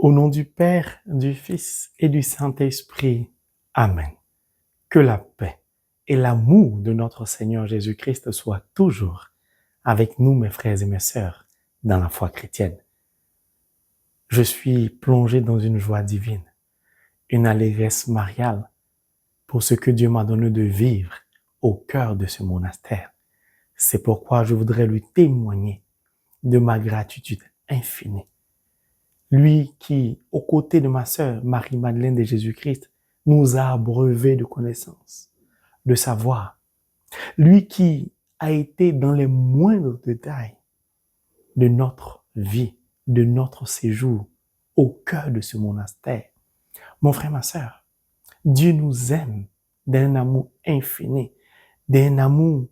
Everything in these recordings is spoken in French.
Au nom du Père, du Fils et du Saint-Esprit. Amen. Que la paix et l'amour de notre Seigneur Jésus-Christ soient toujours avec nous, mes frères et mes sœurs, dans la foi chrétienne. Je suis plongé dans une joie divine, une allégresse mariale pour ce que Dieu m'a donné de vivre au cœur de ce monastère. C'est pourquoi je voudrais lui témoigner de ma gratitude infinie. Lui qui, aux côtés de ma sœur Marie-Madeleine de Jésus-Christ, nous a abreuvés de connaissances, de savoir. Lui qui a été dans les moindres détails de notre vie, de notre séjour au cœur de ce monastère. Mon frère, ma sœur, Dieu nous aime d'un amour infini, d'un amour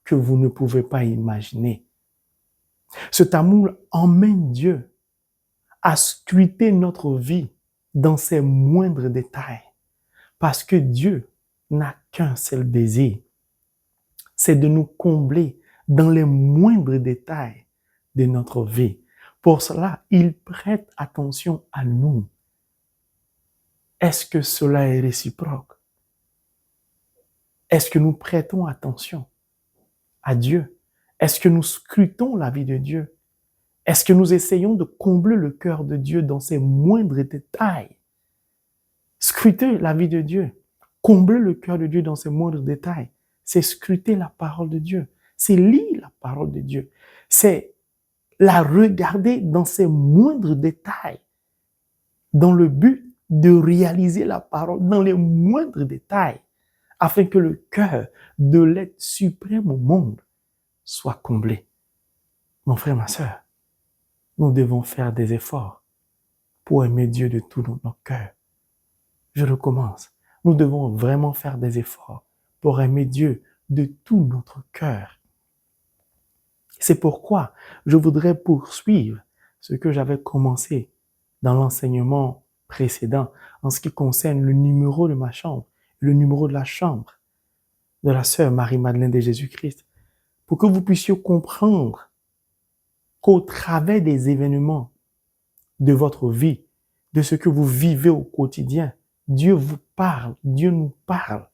que vous ne pouvez pas imaginer. Cet amour emmène Dieu à scruter notre vie dans ses moindres détails, parce que Dieu n'a qu'un seul désir, c'est de nous combler dans les moindres détails de notre vie. Pour cela, il prête attention à nous. Est-ce que cela est réciproque? Est-ce que nous prêtons attention à Dieu? Est-ce que nous scrutons la vie de Dieu? Est-ce que nous essayons de combler le cœur de Dieu dans ses moindres détails? Scruter la vie de Dieu, combler le cœur de Dieu dans ses moindres détails, c'est scruter la parole de Dieu, c'est lire la parole de Dieu, c'est la regarder dans ses moindres détails, dans le but de réaliser la parole dans les moindres détails, afin que le cœur de l'être suprême au monde soit comblé. Mon frère, ma sœur, nous devons faire des efforts pour aimer Dieu de tout notre cœur. Je recommence. Nous devons vraiment faire des efforts pour aimer Dieu de tout notre cœur. C'est pourquoi je voudrais poursuivre ce que j'avais commencé dans l'enseignement précédent en ce qui concerne le numéro de ma chambre, le numéro de la chambre de la sœur Marie-Madeleine de Jésus-Christ, pour que vous puissiez comprendre qu'au travers des événements de votre vie, de ce que vous vivez au quotidien, Dieu vous parle, Dieu nous parle,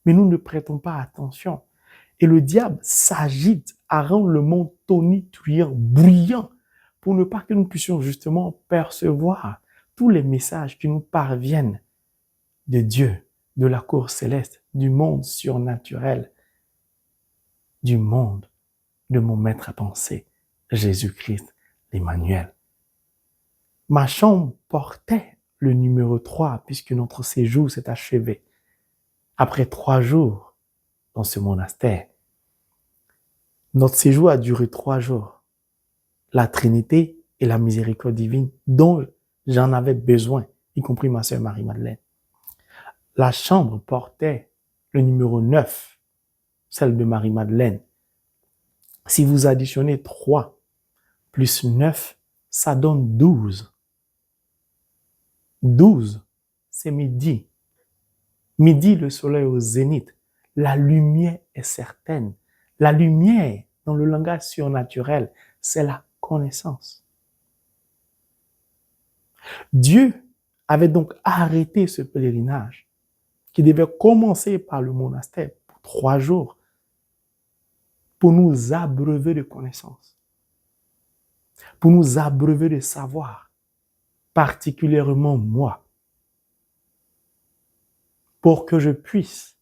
mais nous ne prêtons pas attention. Et le diable s'agite à rendre le monde tonitruant, bruyant, pour ne pas que nous puissions justement percevoir tous les messages qui nous parviennent de Dieu, de la cour céleste, du monde surnaturel, du monde de mon maître à penser, Jésus-Christ, l'Emmanuel. Ma chambre portait le numéro 3 puisque notre séjour s'est achevé. Après 3 jours dans ce monastère, notre séjour a duré 3 jours. La Trinité et la miséricorde divine dont j'en avais besoin, y compris ma sœur Marie-Madeleine. La chambre portait le numéro 9, celle de Marie-Madeleine. Si vous additionnez 3 plus 9, ça donne 12. 12, c'est midi. Midi, le soleil au zénith. La lumière est certaine. La lumière, dans le langage surnaturel, c'est la connaissance. Dieu avait donc arrêté ce pèlerinage qui devait commencer par le monastère pour 3 jours pour nous abreuver de connaissances, pour nous abreuver de savoir, particulièrement moi, pour que je puisse,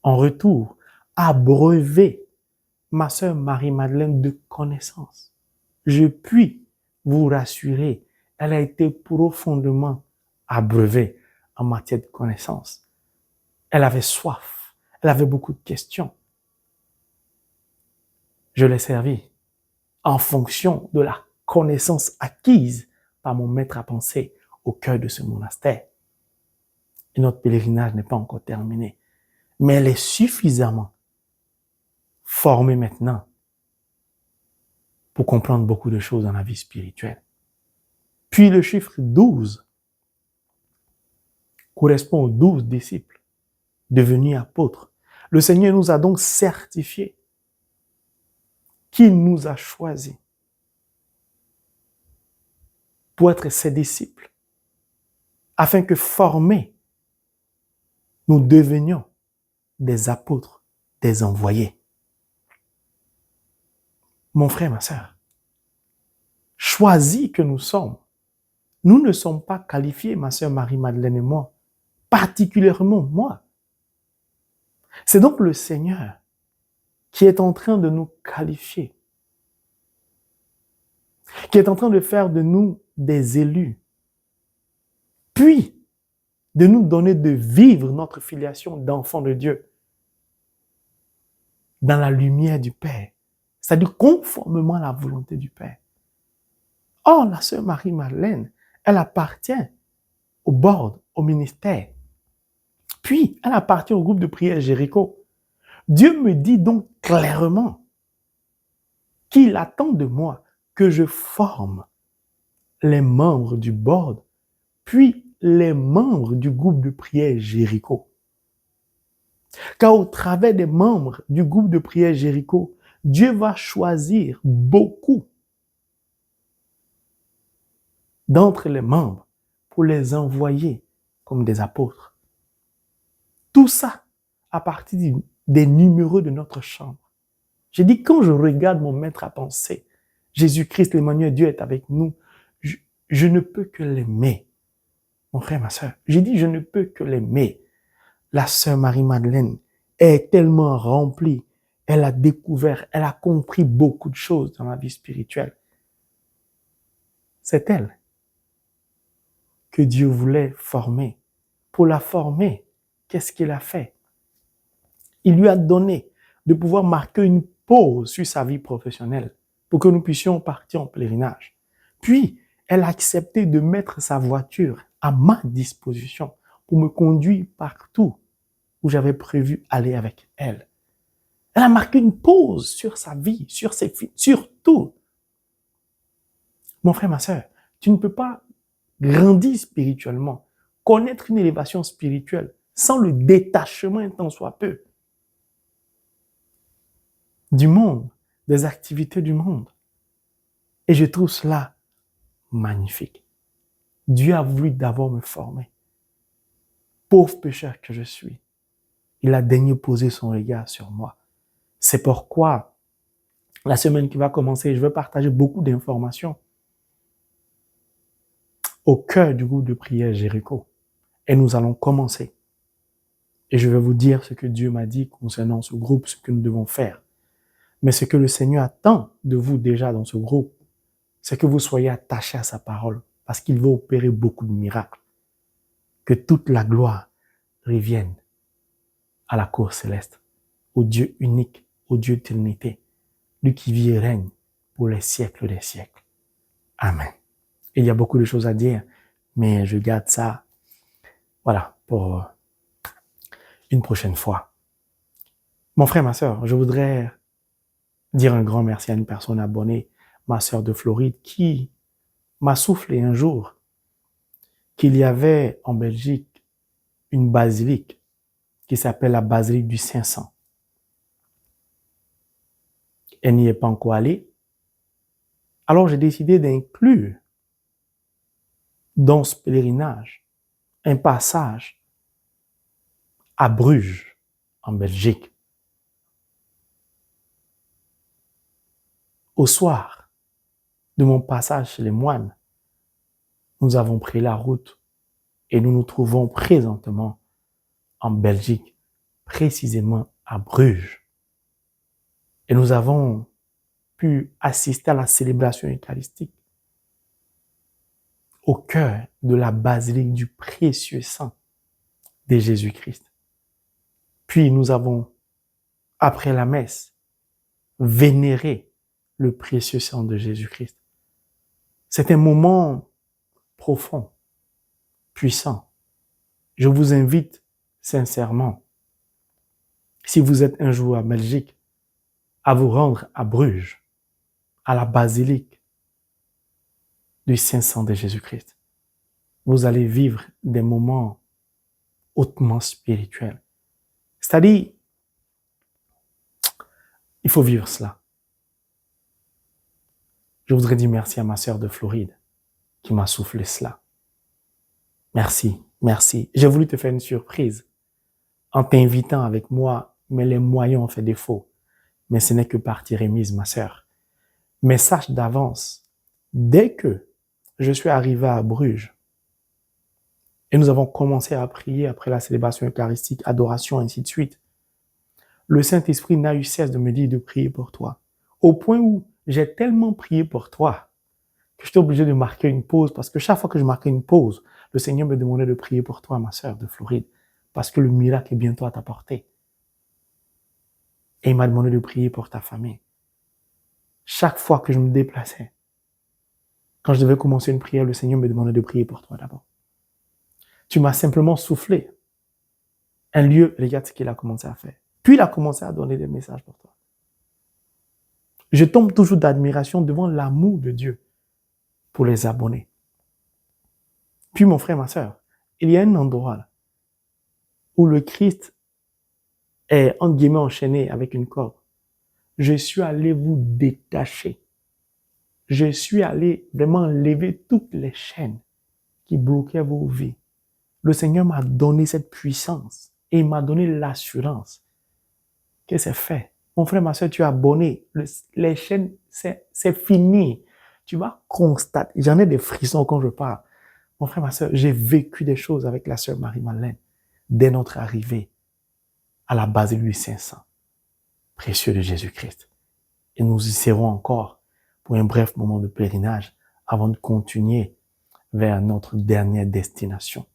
en retour, abreuver ma sœur Marie-Madeleine de connaissances. Je puis vous rassurer, elle a été profondément abreuvée en matière de connaissances. Elle avait soif, elle avait beaucoup de questions. Je l'ai servi en fonction de la connaissance acquise par mon maître à penser au cœur de ce monastère. Et notre pèlerinage n'est pas encore terminé, mais elle est suffisamment formée maintenant pour comprendre beaucoup de choses dans la vie spirituelle. Puis le chiffre 12 correspond aux 12 disciples devenus apôtres. Le Seigneur nous a donc certifiés qu'il nous a choisis. pour être ses disciples, afin que formés, nous devenions des apôtres, des envoyés. Mon frère, ma sœur, choisis que nous sommes, nous ne sommes pas qualifiés, ma sœur Marie-Madeleine et moi, particulièrement moi. C'est donc le Seigneur qui est en train de nous qualifier, qui est en train de faire de nous des élus, puis de nous donner de vivre notre filiation d'enfants de Dieu dans la lumière du Père, c'est-à-dire conformément à la volonté du Père. Or, la sœur Marie-Madeleine, elle appartient au board, au ministère. Puis, elle appartient au groupe de prière Jéricho. Dieu me dit donc clairement qu'il attend de moi que je forme les membres du board, puis les membres du groupe de prière Jéricho. Car au travers des membres du groupe de prière Jéricho, Dieu va choisir beaucoup d'entre les membres pour les envoyer comme des apôtres. Tout ça à partir des numéros de notre chambre. J'ai dit, quand je regarde mon maître à penser, Jésus-Christ, l'Emmanuel, Dieu est avec nous, je ne peux que l'aimer. Mon frère, ma sœur, j'ai dit, je ne peux que l'aimer. La sœur Marie-Madeleine est tellement remplie, elle a découvert, elle a compris beaucoup de choses dans la vie spirituelle. C'est elle que Dieu voulait former. Pour la former, qu'est-ce qu'il a fait? Il lui a donné de pouvoir marquer une pause sur sa vie professionnelle pour que nous puissions partir en pèlerinage. Puis, elle a accepté de mettre sa voiture à ma disposition pour me conduire partout où j'avais prévu aller avec elle. Elle a marqué une pause sur sa vie, sur ses filles, sur tout. Mon frère, ma sœur, tu ne peux pas grandir spirituellement, connaître une élévation spirituelle sans le détachement un tant soit peu du monde, des activités du monde. Et je trouve cela magnifique. Dieu a voulu d'abord me former. Pauvre pécheur que je suis, il a daigné poser son regard sur moi. C'est pourquoi, la semaine qui va commencer, je vais partager beaucoup d'informations au cœur du groupe de prière Jéricho. Et nous allons commencer. Et je vais vous dire ce que Dieu m'a dit concernant ce groupe, ce que nous devons faire. Mais ce que le Seigneur attend de vous déjà dans ce groupe, c'est que vous soyez attachés à sa parole, parce qu'il va opérer beaucoup de miracles. Que toute la gloire revienne à la cour céleste, au Dieu unique, au Dieu d'éternité, lui qui vit et règne pour les siècles des siècles. Amen. Et il y a beaucoup de choses à dire, mais je garde ça, voilà, pour une prochaine fois. Mon frère, ma sœur, je voudrais dire un grand merci à une personne abonnée, ma sœur de Floride, qui m'a soufflé un jour qu'il y avait en Belgique une basilique qui s'appelle la basilique du 500. Elle n'y est pas encore allée. Alors j'ai décidé d'inclure dans ce pèlerinage un passage à Bruges, en Belgique. Au soir de mon passage chez les moines, nous avons pris la route et nous nous trouvons présentement en Belgique, précisément à Bruges. Et nous avons pu assister à la célébration eucharistique au cœur de la basilique du précieux sang de Jésus-Christ. Puis nous avons, après la messe, vénéré le précieux sang de Jésus-Christ. C'est un moment profond, puissant. Je vous invite sincèrement, si vous êtes un jour à Belgique, à vous rendre à Bruges, à la basilique du Saint-Sang de Jésus-Christ. Vous allez vivre des moments hautement spirituels. C'est-à-dire, il faut vivre cela. Je voudrais dire merci à ma sœur de Floride, qui m'a soufflé cela. Merci, merci. J'ai voulu te faire une surprise en t'invitant avec moi, mais les moyens ont fait défaut. Mais ce n'est que partie remise, ma sœur. Mais sache d'avance, dès que je suis arrivé à Bruges, et nous avons commencé à prier après la célébration eucharistique, adoration, ainsi de suite, le Saint-Esprit n'a eu cesse de me dire de prier pour toi. Au point où j'ai tellement prié pour toi que j'étais obligé de marquer une pause, parce que chaque fois que je marquais une pause, le Seigneur me demandait de prier pour toi, ma sœur de Floride, parce que le miracle est bientôt à ta portée. Et il m'a demandé de prier pour ta famille. Chaque fois que je me déplaçais, quand je devais commencer une prière, le Seigneur me demandait de prier pour toi d'abord. Tu m'as simplement soufflé un lieu, regarde ce qu'il a commencé à faire. Puis il a commencé à donner des messages pour toi. Je tombe toujours d'admiration devant l'amour de Dieu pour les abonnés. Puis mon frère, ma sœur, il y a un endroit là, où le Christ est entre guillemets enchaîné avec une corde. Je suis allé vous détacher. Je suis allé vraiment lever toutes les chaînes qui bloquaient vos vies. Le Seigneur m'a donné cette puissance et il m'a donné l'assurance que c'est fait. Mon frère, ma soeur, tu es abonné. Les chaînes, c'est fini. Tu vas constater. J'en ai des frissons quand je parle. Mon frère, ma soeur, j'ai vécu des choses avec la sœur Marie-Madeleine dès notre arrivée à la base de Louis 500, précieux de Jésus-Christ. Et nous y serons encore pour un bref moment de pèlerinage avant de continuer vers notre dernière destination.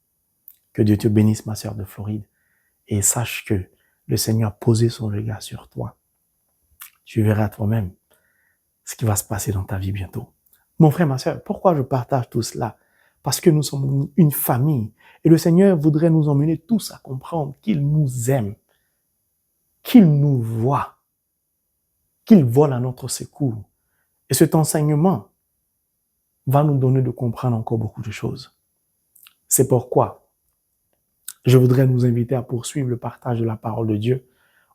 Que Dieu te bénisse, ma sœur de Floride, et sache que le Seigneur a posé son regard sur toi. Tu verras toi-même ce qui va se passer dans ta vie bientôt. Mon frère, ma sœur, pourquoi je partage tout cela? Parce que nous sommes une famille et le Seigneur voudrait nous emmener tous à comprendre qu'il nous aime, qu'il nous voit, qu'il vole à notre secours. Et cet enseignement va nous donner de comprendre encore beaucoup de choses. C'est pourquoi je voudrais nous inviter à poursuivre le partage de la parole de Dieu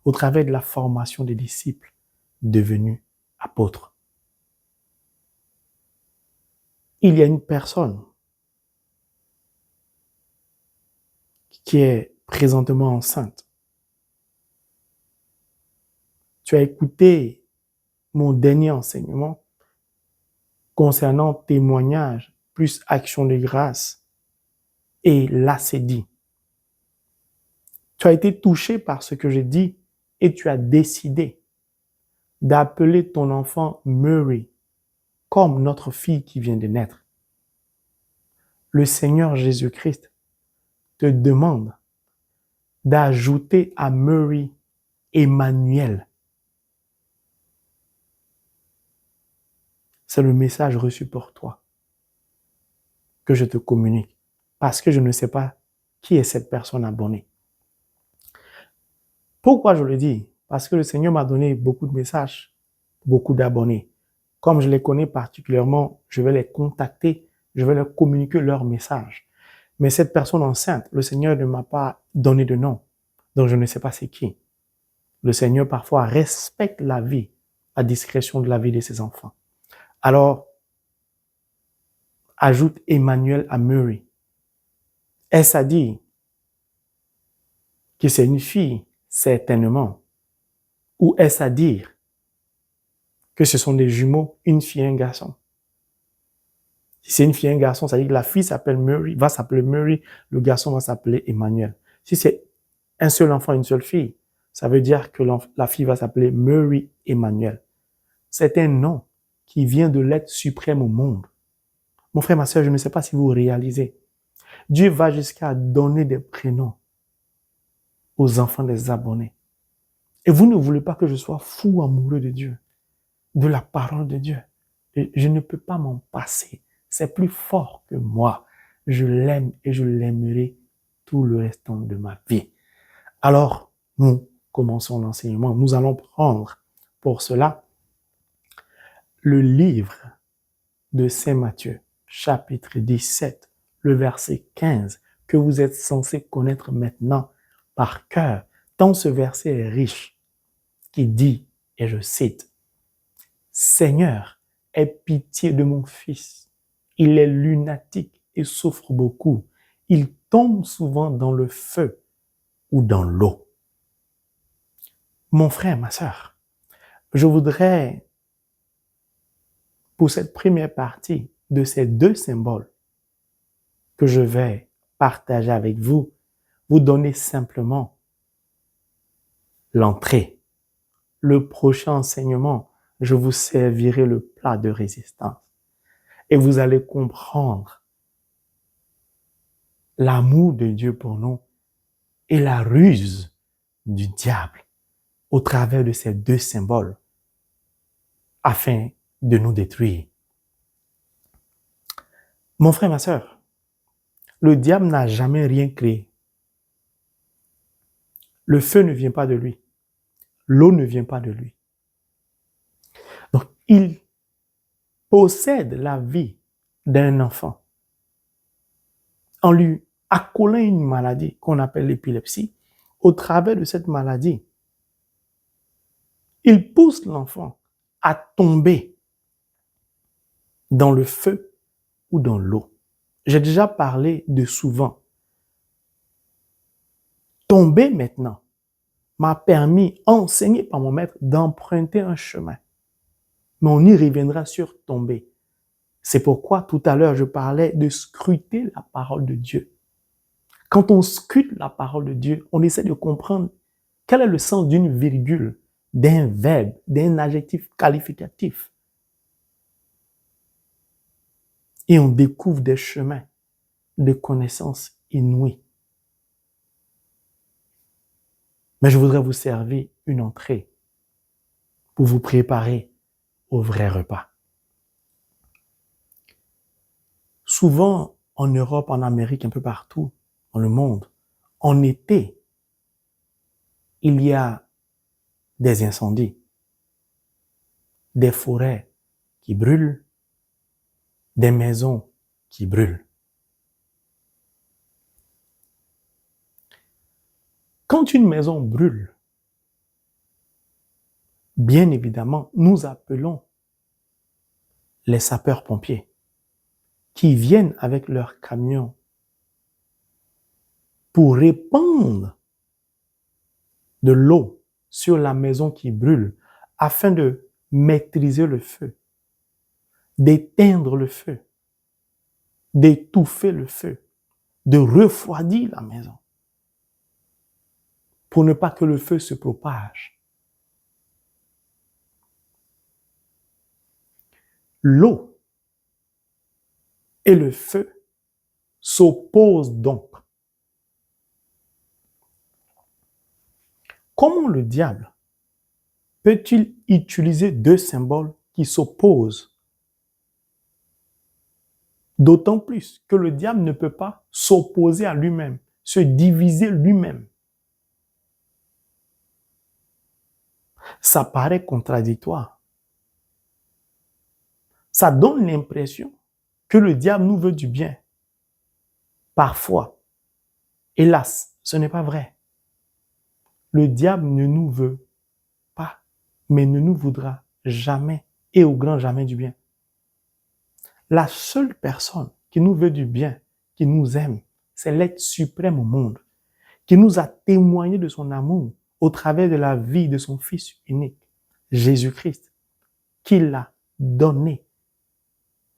au travers de la formation des disciples devenus apôtres. Il y a une personne qui est présentement enceinte. Tu as écouté mon dernier enseignement concernant témoignage plus action de grâce. Et là, c'est dit. Tu as été touché par ce que j'ai dit et tu as décidé d'appeler ton enfant Mary comme notre fille qui vient de naître. Le Seigneur Jésus-Christ te demande d'ajouter à Mary Emmanuel. C'est le message reçu pour toi que je te communique parce que je ne sais pas qui est cette personne abonnée. Pourquoi je le dis? Parce que le Seigneur m'a donné beaucoup de messages, beaucoup d'abonnés. Comme je les connais particulièrement, je vais les contacter, je vais leur communiquer leur message. Mais cette personne enceinte, le Seigneur ne m'a pas donné de nom, donc je ne sais pas c'est qui. Le Seigneur parfois respecte la vie, la discrétion de la vie de ses enfants. Alors, ajoute Emmanuel à Mary. Est-ce à dire que c'est une fille? Certainement. Ou est-ce à dire que ce sont des jumeaux, une fille et un garçon? Si c'est une fille et un garçon, ça veut dire que la fille s'appelle Mary, va s'appeler Mary, le garçon va s'appeler Emmanuel. Si c'est un seul enfant, une seule fille, ça veut dire que la fille va s'appeler Mary Emmanuel. C'est un nom qui vient de l'être suprême au monde. Mon frère, ma sœur, je ne sais pas si vous réalisez. Dieu va jusqu'à donner des prénoms aux enfants des abonnés. Et vous ne voulez pas que je sois fou amoureux de Dieu, de la parole de Dieu. Et je ne peux pas m'en passer. C'est plus fort que moi. Je l'aime et je l'aimerai tout le restant de ma vie. Alors, nous commençons l'enseignement. Nous allons prendre pour cela le livre de Saint Matthieu, chapitre 17, le verset 15, que vous êtes censés connaître maintenant par cœur, tant ce verset est riche, qui dit, et je cite, « Seigneur, aie pitié de mon fils, Il est lunatique et souffre beaucoup. Il tombe souvent dans le feu ou dans l'eau. Mon frère, ma sœur, je voudrais, pour cette première partie de ces deux symboles que je vais partager avec vous, vous donner simplement l'entrée. Le prochain enseignement, je vous servirai le plat de résistance. Et vous allez comprendre l'amour de Dieu pour nous et la ruse du diable au travers de ces deux symboles afin de nous détruire. Mon frère, ma sœur, le diable n'a jamais rien créé. Le feu ne vient pas de lui. L'eau ne vient pas de lui. Donc, il possède la vie d'un enfant en lui accolant une maladie qu'on appelle l'épilepsie. Au travers de cette maladie, il pousse l'enfant à tomber dans le feu ou dans l'eau. J'ai déjà parlé de souvent. Tomber maintenant m'a permis, enseigné par mon maître, d'emprunter un chemin. Mais on y reviendra sur tomber. C'est pourquoi tout à l'heure je parlais de scruter la parole de Dieu. Quand on scrute la parole de Dieu, on essaie de comprendre quel est le sens d'une virgule, d'un verbe, d'un adjectif qualificatif. Et on découvre des chemins de connaissances inouïes. Mais je voudrais vous servir une entrée pour vous préparer au vrai repas. Souvent, en Europe, en Amérique, un peu partout dans le monde, en été, il y a des incendies, des forêts qui brûlent, des maisons qui brûlent. Quand une maison brûle, bien évidemment, nous appelons les sapeurs-pompiers qui viennent avec leurs camions pour répandre de l'eau sur la maison qui brûle afin de maîtriser le feu, d'éteindre le feu, d'étouffer le feu, de refroidir la maison pour ne pas que le feu se propage. L'eau et le feu s'opposent donc. Comment le diable peut-il utiliser deux symboles qui s'opposent? D'autant plus que le diable ne peut pas s'opposer à lui-même, se diviser lui-même. Ça paraît contradictoire. Ça donne l'impression que le diable nous veut du bien. Parfois, hélas, ce n'est pas vrai. Le diable ne nous veut pas, mais ne nous voudra jamais et au grand jamais du bien. La seule personne qui nous veut du bien, qui nous aime, c'est l'être suprême au monde, qui nous a témoigné de son amour au travers de la vie de son Fils unique, Jésus-Christ, qu'il a donné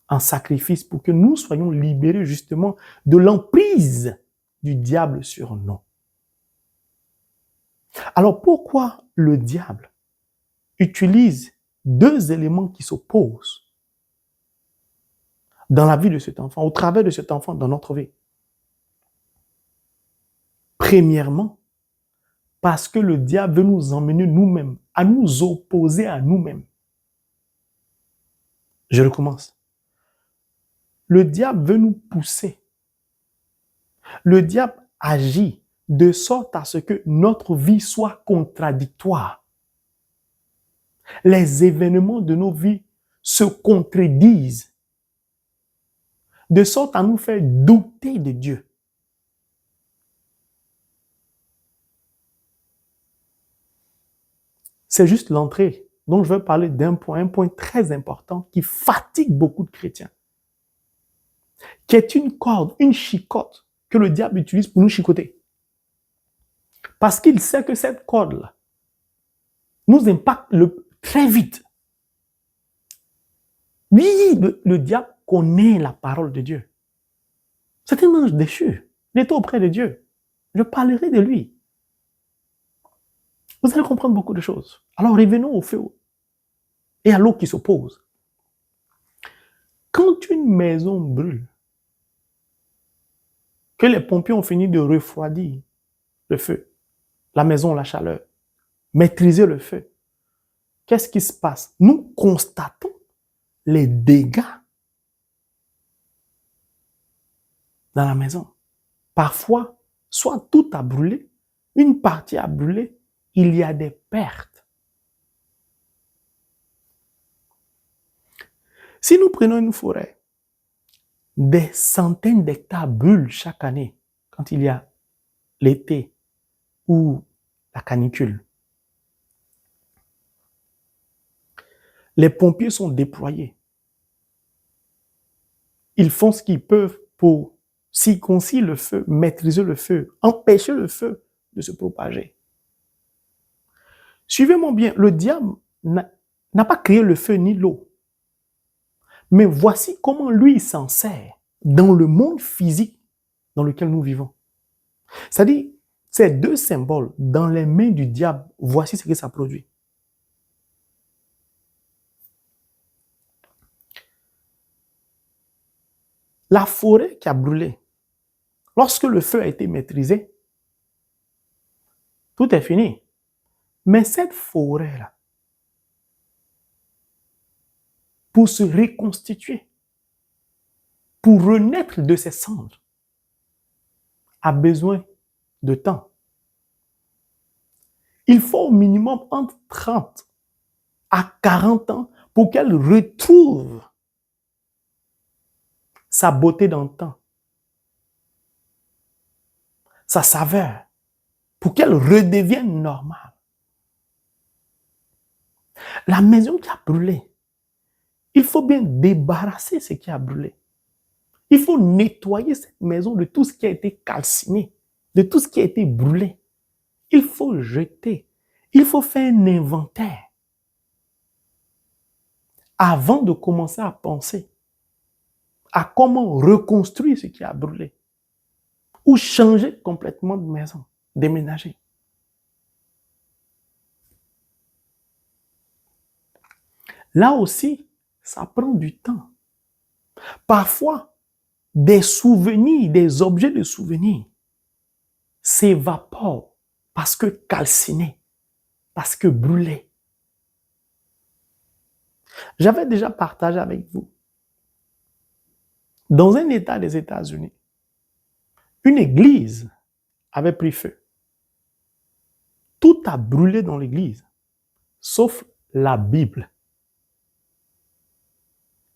en sacrifice pour que nous soyons libérés justement de l'emprise du diable sur nous. Alors pourquoi le diable utilise deux éléments qui s'opposent dans la vie de cet enfant, au travers de cet enfant dans notre vie? Premièrement, parce que le diable veut nous emmener nous-mêmes, à nous opposer à nous-mêmes. Je recommence. Le diable veut nous pousser. Le diable agit de sorte à ce que notre vie soit contradictoire. Les événements de nos vies se contredisent, de sorte à nous faire douter de Dieu. C'est juste l'entrée. Donc je vais parler d'un point, un point très important qui fatigue beaucoup de chrétiens. qui est une corde, une chicotte que le diable utilise pour nous chicoter. Parce qu'il sait que cette corde-là nous impacte très vite. Oui, le diable connaît la parole de Dieu. C'est un ange déchu. Il était auprès de Dieu. Je parlerai de lui. Vous allez comprendre beaucoup de choses. Alors revenons au feu et à l'eau qui s'oppose. Quand une maison brûle, que les pompiers ont fini de refroidir le feu, la maison, la chaleur, maîtriser le feu, qu'est-ce qui se passe? Nous constatons les dégâts dans la maison. Parfois, soit tout a brûlé, une partie a brûlé, il y a des pertes. Si nous prenons une forêt, des centaines d'hectares brûlent chaque année quand il y a l'été ou la canicule. Les pompiers sont déployés. Ils font ce qu'ils peuvent pour circoncire le feu, maîtriser le feu, empêcher le feu de se propager. Suivez-moi bien, le diable n'a pas créé le feu ni l'eau. Mais voici comment lui il s'en sert dans le monde physique dans lequel nous vivons. C'est-à-dire, ces deux symboles dans les mains du diable, voici ce que ça produit. La forêt qui a brûlé, lorsque le feu a été maîtrisé, tout est fini. Mais cette forêt-là, pour se reconstituer, pour renaître de ses cendres, a besoin de temps. Il faut au minimum entre 30 à 40 ans pour qu'elle retrouve sa beauté dans le temps, sa saveur, pour qu'elle redevienne normale. La maison qui a brûlé, il faut bien débarrasser ce qui a brûlé. Il faut nettoyer cette maison de tout ce qui a été calciné, de tout ce qui a été brûlé. Il faut jeter. Il faut faire un inventaire avant de commencer à penser à comment reconstruire ce qui a brûlé ou changer complètement de maison, déménager. Là aussi, ça prend du temps. Parfois, des souvenirs, des objets de souvenirs s'évaporent parce que calcinés, parce que brûlés. J'avais déjà partagé avec vous, dans un État des États-Unis, une église avait pris feu. Tout a brûlé dans l'église, sauf la Bible.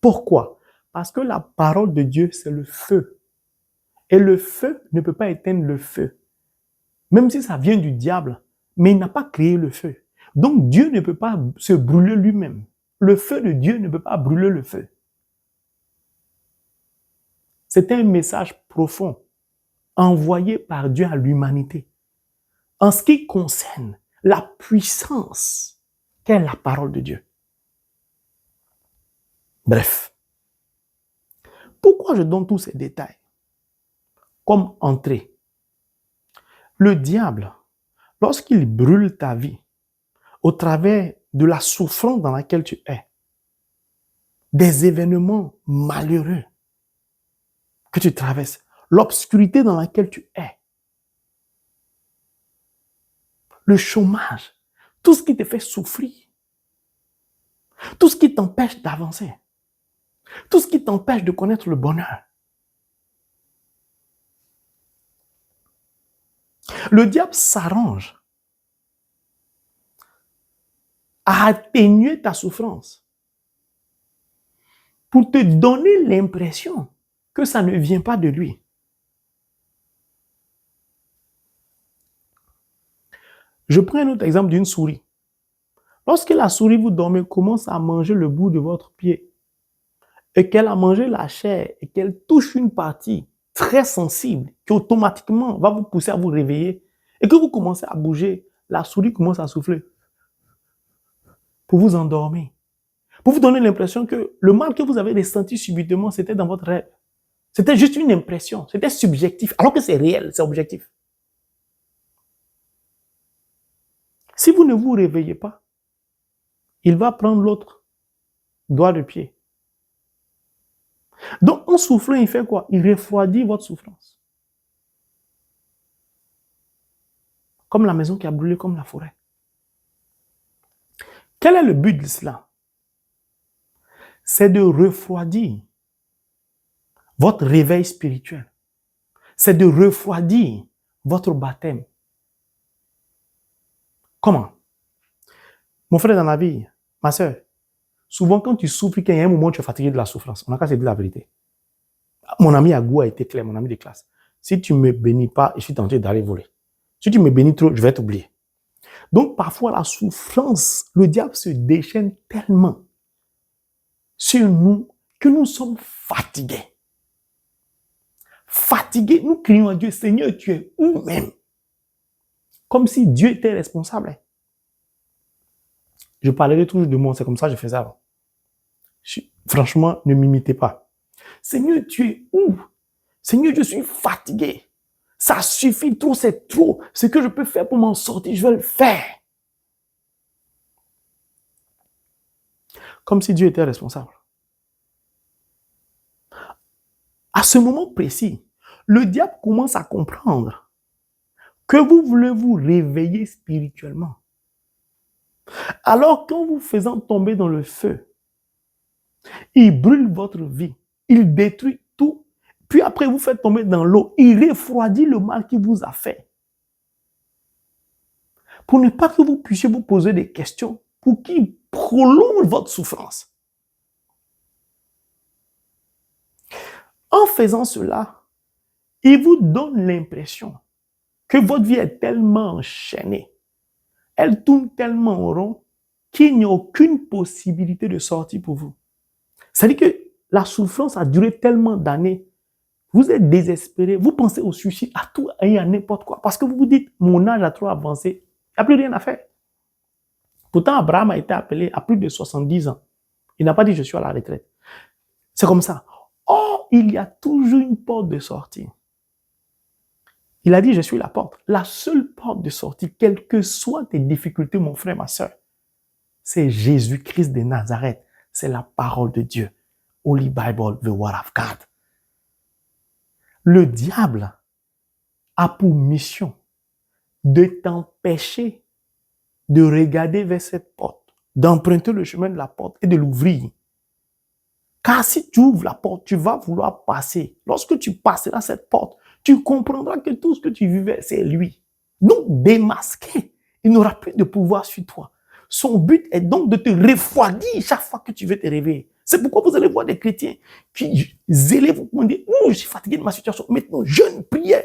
Pourquoi? Parce que la parole de Dieu, c'est le feu. Et le feu ne peut pas éteindre le feu. Même si ça vient du diable, mais il n'a pas créé le feu. Donc Dieu ne peut pas se brûler lui-même. Le feu de Dieu ne peut pas brûler le feu. C'était un message profond envoyé par Dieu à l'humanité en ce qui concerne la puissance qu'est la parole de Dieu. Bref, pourquoi je donne tous ces détails? Comme entrée, le diable, lorsqu'il brûle ta vie au travers de la souffrance dans laquelle tu es, des événements malheureux que tu traverses, l'obscurité dans laquelle tu es, le chômage, tout ce qui te fait souffrir, tout ce qui t'empêche d'avancer, tout ce qui t'empêche de connaître le bonheur. Le diable s'arrange à atténuer ta souffrance pour te donner l'impression que ça ne vient pas de lui. Je prends un autre exemple d'une souris. Lorsque la souris, vous dormez, commence à manger le bout de votre pied, et qu'elle a mangé la chair et qu'elle touche une partie très sensible qui automatiquement va vous pousser à vous réveiller et que vous commencez à bouger, la souris commence à souffler pour vous endormir, pour vous donner l'impression que le mal que vous avez ressenti subitement, c'était dans votre rêve. C'était juste une impression, c'était subjectif, alors que c'est réel, c'est objectif. Si vous ne vous réveillez pas, il va prendre l'autre doigt de pied. Donc, en soufflant, il fait quoi? Il refroidit votre souffrance. Comme la maison qui a brûlé, comme la forêt. Quel est le but de cela? C'est de refroidir votre réveil spirituel. C'est de refroidir votre baptême. Comment? Mon frère dans la vie, ma soeur, souvent quand tu souffres, qu'il y a un moment où tu es fatigué de la souffrance, on n'a qu'à se dire la vérité. Mon ami Agou a été clair, mon ami de classe. Si tu ne me bénis pas, je suis tenté d'aller voler. Si tu me bénis trop, je vais t'oublier. Donc parfois la souffrance, le diable se déchaîne tellement sur nous que nous sommes fatigués. Fatigués, nous crions à Dieu, Seigneur, tu es où même? Comme si Dieu était responsable. Je parlerai toujours de moi, c'est comme ça que je faisais avant. Franchement, ne m'imitez pas. Seigneur, tu es où? Seigneur, je suis fatigué. Ça suffit trop, c'est trop. Ce que je peux faire pour m'en sortir, je vais le faire. Comme si Dieu était responsable. À ce moment précis, le diable commence à comprendre que vous voulez vous réveiller spirituellement. Alors qu'en vous faisant tomber dans le feu, il brûle votre vie, il détruit tout, puis après vous faites tomber dans l'eau, il refroidit le mal qu'il vous a fait. Pour ne pas que vous puissiez vous poser des questions, pour qu'il prolonge votre souffrance. En faisant cela, il vous donne l'impression que votre vie est tellement enchaînée, elle tourne tellement en rond qu'il n'y a aucune possibilité de sortie pour vous. C'est-à-dire que la souffrance a duré tellement d'années, vous êtes désespéré, vous pensez au suicide, à tout et à n'importe quoi, parce que vous vous dites, mon âge a trop avancé, il n'y a plus rien à faire. Pourtant, Abraham a été appelé à plus de 70 ans. Il n'a pas dit, je suis à la retraite. C'est comme ça. Or, il y a toujours une porte de sortie. Il a dit, je suis la porte. La seule porte de sortie, quelles que soient tes difficultés, mon frère, ma soeur, c'est Jésus-Christ de Nazareth. C'est la parole de Dieu. Holy Bible, the word of God. Le diable a pour mission de t'empêcher de regarder vers cette porte, d'emprunter le chemin de la porte et de l'ouvrir. Car si tu ouvres la porte, tu vas vouloir passer. Lorsque tu passeras cette porte, tu comprendras que tout ce que tu vivais, c'est lui. Donc, démasqué, il n'aura plus de pouvoir sur toi. Son but est donc de te refroidir chaque fois que tu veux te réveiller. C'est pourquoi vous allez voir des chrétiens qui zélés vous dire, « je suis fatigué de ma situation, maintenant, jeûne, prière. »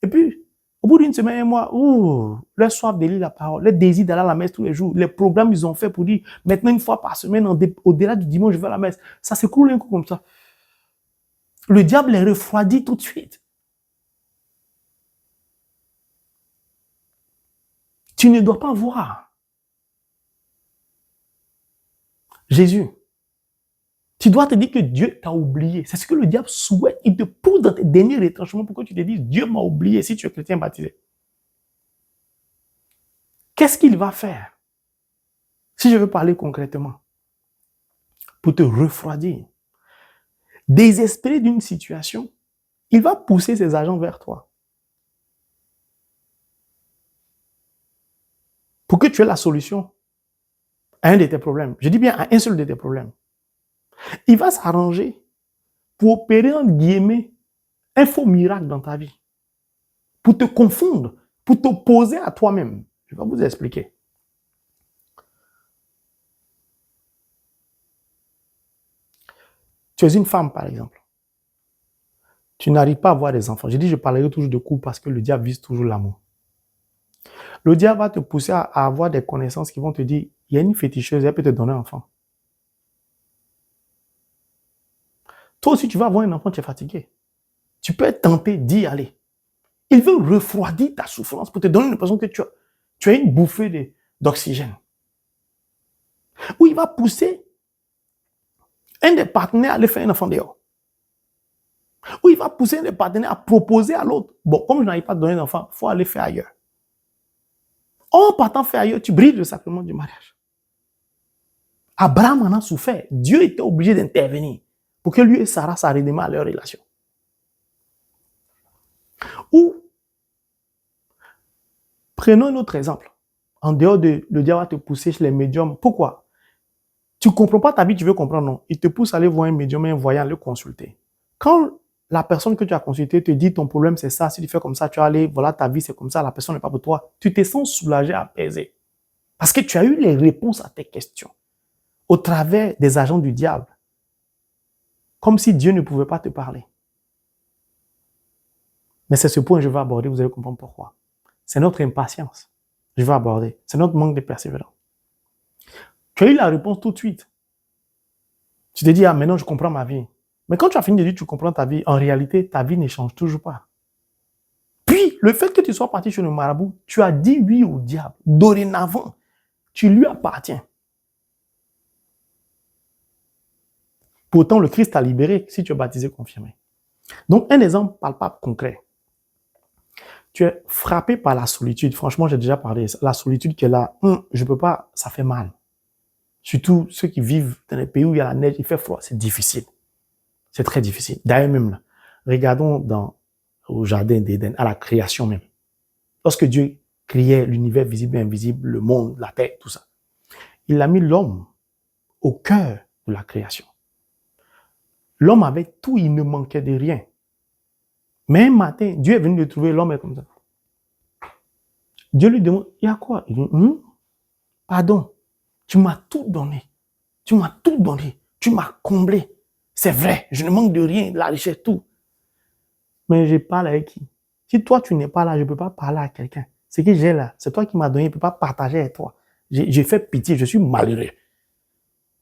Et puis, au bout d'une semaine, un mois, leur soif de lire la parole, leur désir d'aller à la messe tous les jours, les programmes qu'ils ont fait pour dire, maintenant, une fois par semaine, au-delà du dimanche, je vais à la messe. Ça s'écoule un coup comme ça. Le diable les refroidit tout de suite. Tu ne dois pas voir Jésus. Tu dois te dire que Dieu t'a oublié. C'est ce que le diable souhaite. Il te pousse dans tes derniers retranchements pour que tu te dises, Dieu m'a oublié si tu es chrétien baptisé. Qu'est-ce qu'il va faire? Si je veux parler concrètement, pour te refroidir, désespéré d'une situation, il va pousser ses agents vers toi. Pour que tu aies la solution à un de tes problèmes. Je dis bien à un seul de tes problèmes. Il va s'arranger pour opérer, entre guillemets, un faux miracle dans ta vie. Pour te confondre, pour t'opposer à toi-même. Je vais vous expliquer. Tu es une femme, par exemple. Tu n'arrives pas à avoir des enfants. Je dis, je parlerai toujours de couple parce que le diable vise toujours l'amour. Le diable va te pousser à avoir des connaissances qui vont te dire, il y a une féticheuse, elle peut te donner un enfant. Toi aussi, tu vas avoir un enfant, tu es fatigué. Tu peux être tenté d'y aller. Il veut refroidir ta souffrance pour te donner l'impression que tu as une bouffée d'oxygène. Ou il va pousser un des partenaires à aller faire un enfant dehors. Ou il va pousser un des partenaires à proposer à l'autre. Bon, comme je n'arrive pas à te donner d'enfant, il faut aller faire ailleurs. En partant faire ailleurs, tu brises le sacrement du mariage. Abraham en a souffert. Dieu était obligé d'intervenir pour que lui et Sarah, ça redémarre leur relation. Ou, prenons un autre exemple. En dehors de le diable va te pousser chez les médiums. Pourquoi? Tu ne comprends pas ta vie, tu veux comprendre, non. Il te pousse à aller voir un médium et un voyant, le consulter. Quand la personne que tu as consultée te dit ton problème c'est ça, si tu fais comme ça, tu vas aller, voilà ta vie c'est comme ça, la personne n'est pas pour toi. Tu te sens soulagé, apaisé. Parce que tu as eu les réponses à tes questions au travers des agents du diable. Comme si Dieu ne pouvait pas te parler. Mais c'est ce point que je vais aborder, vous allez comprendre pourquoi. C'est notre impatience. Je vais aborder. C'est notre manque de persévérance. Tu as eu la réponse tout de suite. Tu te dis, ah, maintenant je comprends ma vie. Mais quand tu as fini de dire que tu comprends ta vie, en réalité, ta vie ne change toujours pas. Puis, le fait que tu sois parti chez le marabout, tu as dit oui au diable. Dorénavant, tu lui appartiens. Pourtant, le Christ t'a libéré si tu es baptisé confirmé. Donc, un exemple palpable, concret. Tu es frappé par la solitude. Franchement, j'ai déjà parlé. La solitude qui est là, je peux pas, ça fait mal. Surtout ceux qui vivent dans les pays où il y a la neige, il fait froid, c'est difficile. C'est très difficile. D'ailleurs même là, regardons au jardin d'Éden, à la création même. Lorsque Dieu créait l'univers visible et invisible, le monde, la terre, tout ça, il a mis l'homme au cœur de la création. L'homme avait tout, il ne manquait de rien. Mais un matin, Dieu est venu le trouver, l'homme est comme ça. Dieu lui demande, il y a quoi? Il dit, pardon, tu m'as tout donné. Tu m'as tout donné. Tu m'as comblé. C'est vrai, je ne manque de rien, de la richesse, tout. Mais je parle avec qui? Si toi, tu n'es pas là, je ne peux pas parler à quelqu'un. Ce que j'ai là, c'est toi qui m'as donné, je ne peux pas partager avec toi. J'ai fait pitié, je suis malheureux.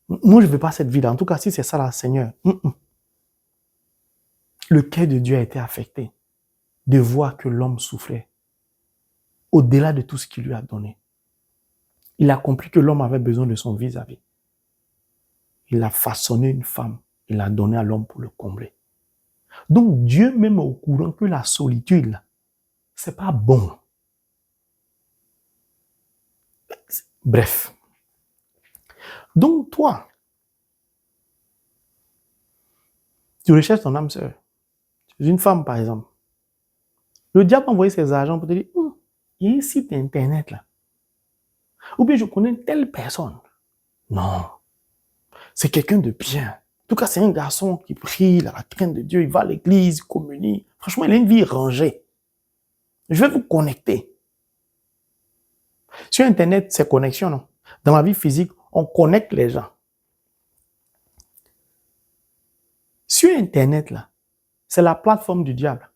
Moi, je ne veux pas cette vie-là. En tout cas, si c'est ça, là, Seigneur. Le cœur de Dieu a été affecté de voir que l'homme souffrait au-delà de tout ce qu'il lui a donné. Il a compris que l'homme avait besoin de son vis-à-vis. Il a façonné une femme. Il l'a donné à l'homme pour le combler. Donc, Dieu même est au courant que la solitude, c'est pas bon. Bref. Donc, toi, tu recherches ton âme sœur. Tu es une femme, par exemple. Le diable a envoyé ses agents pour te dire, il y a un site internet là. Ou bien je connais telle personne. Non. C'est quelqu'un de bien. En tout cas, c'est un garçon qui prie, il a la crainte de Dieu, il va à l'église, il communie. Franchement, il a une vie rangée. Je vais vous connecter. Sur Internet, c'est connexion, non? Dans la vie physique, on connecte les gens. Sur Internet, là, c'est la plateforme du diable.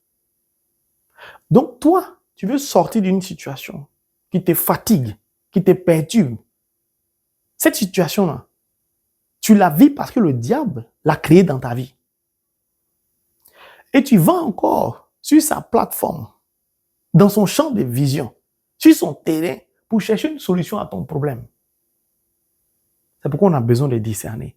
Donc, toi, tu veux sortir d'une situation qui te fatigue, qui te perturbe. Cette situation-là, tu la vis parce que le diable l'a créée dans ta vie. Et tu vas encore sur sa plateforme, dans son champ de vision, sur son terrain, pour chercher une solution à ton problème. C'est pourquoi on a besoin de discerner.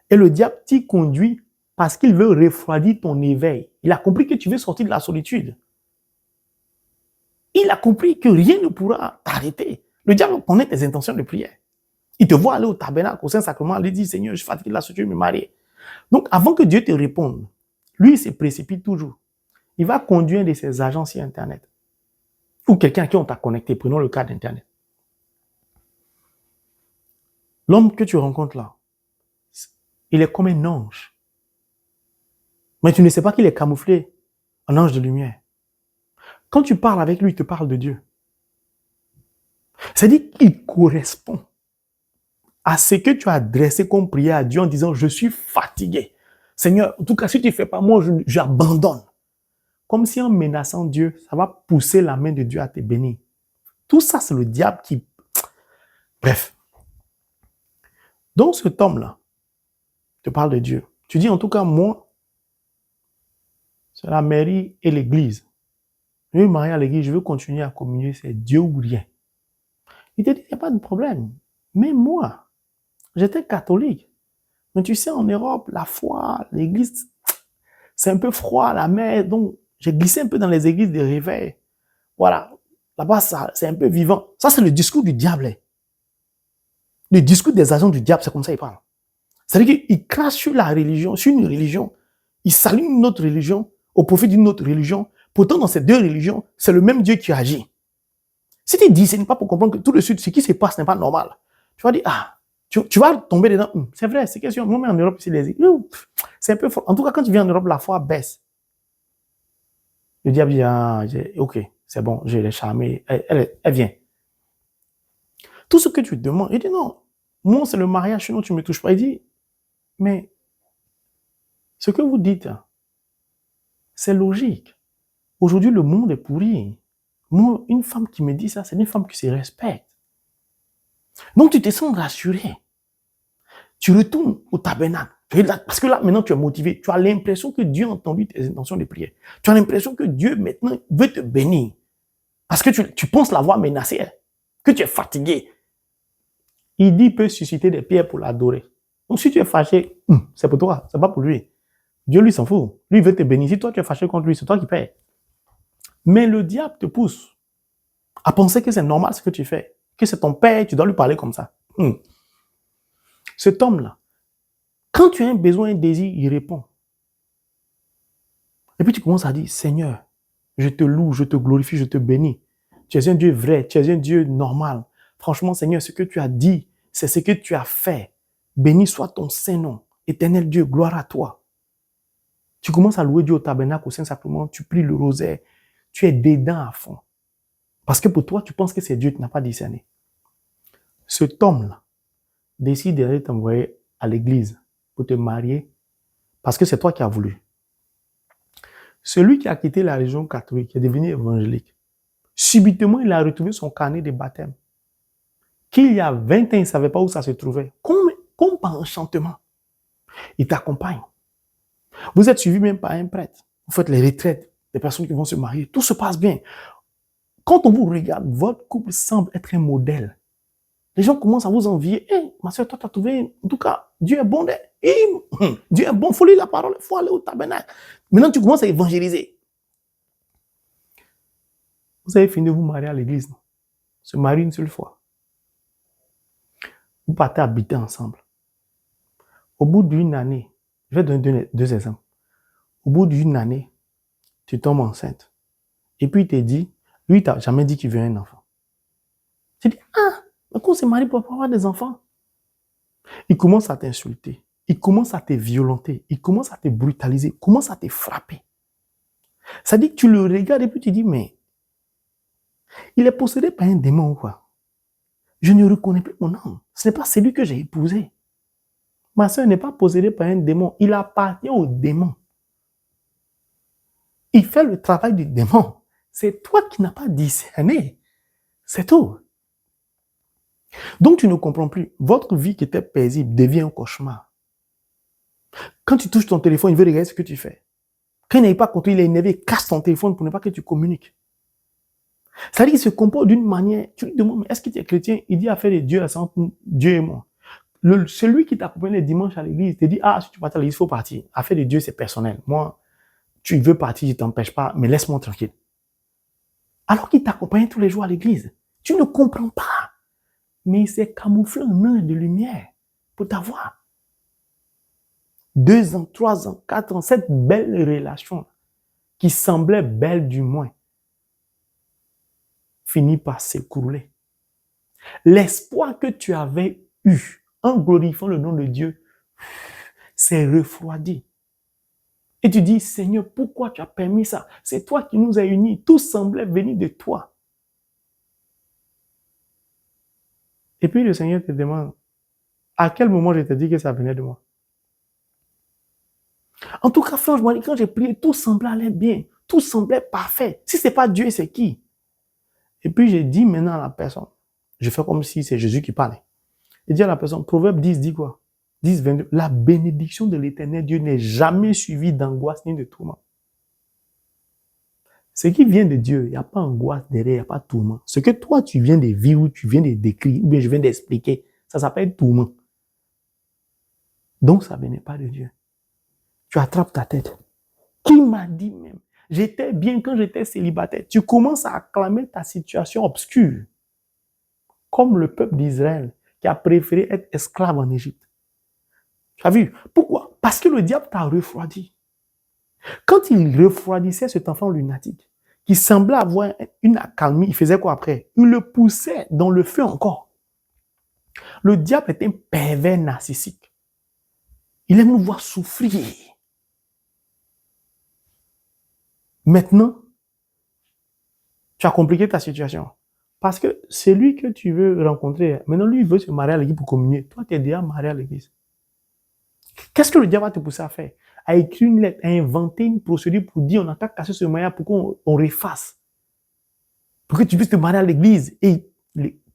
Et le diable t'y conduit parce qu'il veut refroidir ton éveil. Il a compris que tu veux sortir de la solitude. Il a compris que rien ne pourra t'arrêter. Le diable connaît tes intentions de prière. Il te voit aller au tabernacle, au Saint-Sacrement, il dit, Seigneur, je suis fatigué de la solitude, je me marie. Donc, avant que Dieu te réponde, lui, il se précipite toujours. Il va conduire un de ses agents sur Internet. Ou quelqu'un à qui on t'a connecté. Prenons le cas d'Internet. L'homme que tu rencontres là, il est comme un ange. Mais tu ne sais pas qu'il est camouflé en ange de lumière. Quand tu parles avec lui, il te parle de Dieu. C'est-à-dire qu'il correspond à ce que tu as adressé comme prière à Dieu en disant, je suis fatigué. Seigneur, en tout cas, si tu ne fais pas, moi, j'abandonne. Comme si en menaçant Dieu, ça va pousser la main de Dieu à te bénir. Tout ça, c'est le diable qui... Bref. Donc, cet homme-là te parle de Dieu. Tu dis, en tout cas, moi, c'est la mairie et l'église. Je veux me marier à l'église, je veux continuer à communier, c'est Dieu ou rien. Il te dit, il n'y a pas de problème. Mais moi, j'étais catholique. Mais tu sais, en Europe, la foi, l'église, c'est un peu froid, la mer. Donc, j'ai glissé un peu dans les églises de réveil. Voilà. Là-bas, c'est un peu vivant. Ça, c'est le discours du diable. Le discours des agents du diable, c'est comme ça qu'il parle. C'est-à-dire qu'il crache sur la religion, sur une religion. Il salue une autre religion au profit d'une autre religion. Pourtant, dans ces deux religions, c'est le même Dieu qui agit. Si tu dis, ce n'est pas pour comprendre que tout de suite, ce qui se passe n'est pas normal. Tu vas dire, ah, tu vas tomber dedans. C'est vrai, c'est question. Moi, en Europe, c'est un peu fort. En tout cas, quand tu viens en Europe, la foi baisse. Le diable dit, ah, ok, c'est bon, je l'ai charmé. Elle vient. Tout ce que tu demandes, il dit, non, moi, c'est le mariage, sinon tu ne me touches pas. Il dit, mais ce que vous dites, c'est logique. Aujourd'hui, le monde est pourri. Moi, une femme qui me dit ça, c'est une femme qui se respecte. Donc, tu te sens rassuré. Tu retournes au tabernacle. Parce que là, maintenant, tu es motivé. Tu as l'impression que Dieu a entendu tes intentions de prière. Tu as l'impression que Dieu, maintenant, veut te bénir. Parce que tu penses l'avoir menacé, que tu es fatigué. Il dit, il peut susciter des pierres pour l'adorer. Donc, si tu es fâché, c'est pour toi, c'est pas pour lui. Dieu, lui, s'en fout. Lui, il veut te bénir. Si toi, tu es fâché contre lui, c'est toi qui paies. Mais le diable te pousse à penser que c'est normal ce que tu fais, que c'est ton père, tu dois lui parler comme ça. Cet homme-là, quand tu as un besoin, un désir, il répond. Et puis tu commences à dire, Seigneur, je te loue, je te glorifie, je te bénis. Tu es un Dieu vrai, tu es un Dieu normal. Franchement, Seigneur, ce que tu as dit, c'est ce que tu as fait. Béni soit ton Saint-Nom. Éternel Dieu, gloire à toi. Tu commences à louer Dieu au tabernacle, au Saint-Sacrement, tu plies le rosaire, tu es dedans à fond. Parce que pour toi, tu penses que c'est Dieu qui n'a pas discerné. Cet homme-là décide d'aller t'envoyer à l'église pour te marier parce que c'est toi qui as voulu. Celui qui a quitté la religion catholique, qui est devenu évangélique, subitement, il a retrouvé son carnet de baptême. Qu'il y a 20 ans, il ne savait pas où ça se trouvait. Comme par enchantement. Il t'accompagne. Vous êtes suivi même par un prêtre. Vous faites les retraites des personnes qui vont se marier. Tout se passe bien. Quand on vous regarde, votre couple semble être un modèle. Les gens commencent à vous envier. Hey, ma soeur, toi, tu as trouvé. En tout cas, Dieu est bon. Dieu est bon. Il faut lire la parole. Il faut aller au tabernacle. Maintenant, tu commences à évangéliser. Vous avez fini de vous marier à l'église. Non? Se marier une seule fois. Vous partez habiter ensemble. Au bout d'une année, je vais donner deux exemples. Au bout d'une année, tu tombes enceinte. Et puis, il te dit, lui, il t'a jamais dit qu'il veut un enfant. Tu dis, ah, mais qu'on s'est marié pour avoir des enfants. Il commence à t'insulter. Il commence à te violenter. Il commence à te brutaliser. Il commence à te frapper. Ça dit que tu le regardes et puis tu dis, mais il est possédé par un démon ou quoi? Je ne reconnais plus mon homme. Ce n'est pas celui que j'ai épousé. Ma soeur n'est pas possédée par un démon. Il appartient au démon. Il fait le travail du démon. C'est toi qui n'as pas discerné. C'est tout. Donc tu ne comprends plus. Votre vie qui était paisible devient un cauchemar. Quand tu touches ton téléphone, il veut regarder ce que tu fais. Quand il n'est pas content, il est énervé, casse ton téléphone pour ne pas que tu communiques. C'est-à-dire qu'il se comporte d'une manière, tu lui demandes, est-ce que tu es chrétien? Il dit affaire de Dieu, Dieu et moi. Celui qui t'accompagne les dimanches à l'église te dit, ah, si tu partes à l'église, il faut partir. Affaire de Dieu, c'est personnel. Moi, tu veux partir, je ne t'empêche pas, mais laisse-moi tranquille. Alors qu'il t'accompagne tous les jours à l'église. Tu ne comprends pas. Mais il s'est camouflé en ange de lumière pour t'avoir. 2 ans, 3 ans, 4 ans, cette belle relation qui semblait belle du moins, finit par s'écrouler. L'espoir que tu avais eu en glorifiant le nom de Dieu s'est refroidi. Et tu dis, Seigneur, pourquoi tu as permis ça? C'est toi qui nous as unis. Tout semblait venir de toi. Et puis le Seigneur te demande, à quel moment je t'ai dit que ça venait de moi? En tout cas, franchement, quand j'ai prié, tout semblait aller bien. Tout semblait parfait. Si ce n'est pas Dieu, c'est qui? Et puis j'ai dit maintenant à la personne, je fais comme si c'est Jésus qui parlait. Et dit à la personne, Proverbe 10 dit quoi? 10, 22. La bénédiction de l'Éternel Dieu n'est jamais suivie d'angoisse ni de tourment. Ce qui vient de Dieu, il n'y a pas angoisse derrière, il n'y a pas de tourment. Ce que toi, tu viens de vivre, tu viens de décrire, ou bien je viens d'expliquer, ça s'appelle tourment. Donc, ça ne venait pas de Dieu. Tu attrapes ta tête. Qui m'a dit même? J'étais bien quand j'étais célibataire. Tu commences à acclamer ta situation obscure. Comme le peuple d'Israël qui a préféré être esclave en Égypte. Tu as vu? Pourquoi? Parce que le diable t'a refroidi. Quand il refroidissait cet enfant lunatique, qui semblait avoir une accalmie, il faisait quoi après? Il le poussait dans le feu encore. Le diable est un pervers narcissique. Il aime nous voir souffrir. Maintenant, tu as compliqué ta situation. Parce que celui que tu veux rencontrer, maintenant lui, il veut se marier à l'église pour communier. Toi, tu es déjà marié à l'église. Qu'est-ce que le diable va te pousser à faire? À écrire une lettre, à inventer une procédure pour dire on n'a qu'à casser ce mariage pour qu'on refasse. Pour que tu puisses te marier à l'église. Et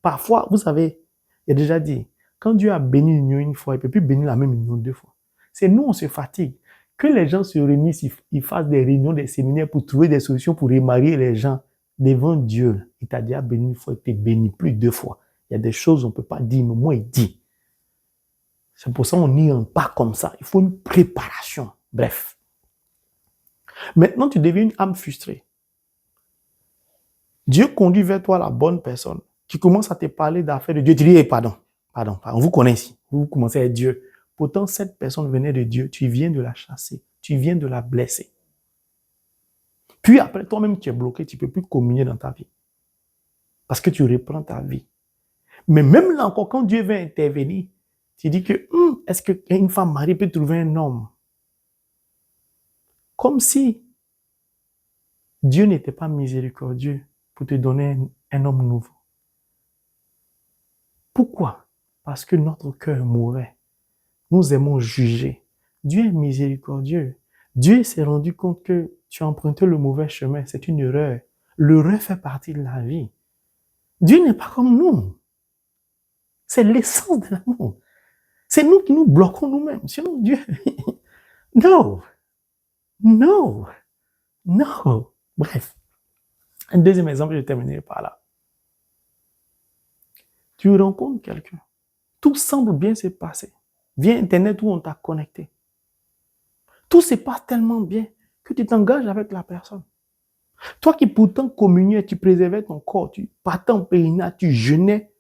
parfois, vous savez, il a déjà dit, quand Dieu a béni l'union une fois, il ne peut plus bénir la même union deux fois. C'est nous, on se fatigue. Que les gens se réunissent, ils fassent des réunions, des séminaires pour trouver des solutions pour remarier les gens devant Dieu. Il t'a déjà béni une fois, il t'a béni plus deux fois. Il y a des choses qu'on ne peut pas dire, mais moi, il dit. C'est pour ça qu'on n'y entre pas comme ça. Il faut une préparation. Bref. Maintenant, tu deviens une âme frustrée. Dieu conduit vers toi la bonne personne qui commence à te parler d'affaires de Dieu. Tu dis, hey, pardon, on vous connaît ici. Vous commencez à être Dieu. Pourtant, cette personne venait de Dieu. Tu viens de la chasser. Tu viens de la blesser. Puis après, toi-même, tu es bloqué. Tu ne peux plus communier dans ta vie. Parce que tu reprends ta vie. Mais même là encore, quand Dieu veut intervenir, tu dis que, est-ce qu'une femme mariée peut trouver un homme? Comme si Dieu n'était pas miséricordieux pour te donner un homme nouveau. Pourquoi? Parce que notre cœur est mauvais. Nous aimons juger. Dieu est miséricordieux. Dieu s'est rendu compte que tu as emprunté le mauvais chemin. C'est une erreur. L'erreur fait partie de la vie. Dieu n'est pas comme nous. C'est l'essence de l'amour. C'est nous qui nous bloquons nous-mêmes. Sinon, Dieu... Non. Bref. Un deuxième exemple, je terminerai par là. Tu rencontres quelqu'un. Tout semble bien se passer. Via Internet où on t'a connecté. Tout se passe tellement bien que tu t'engages avec la personne. Toi qui pourtant communiais, tu préservais ton corps, tu partais en pèlerinage, tu jeûnais.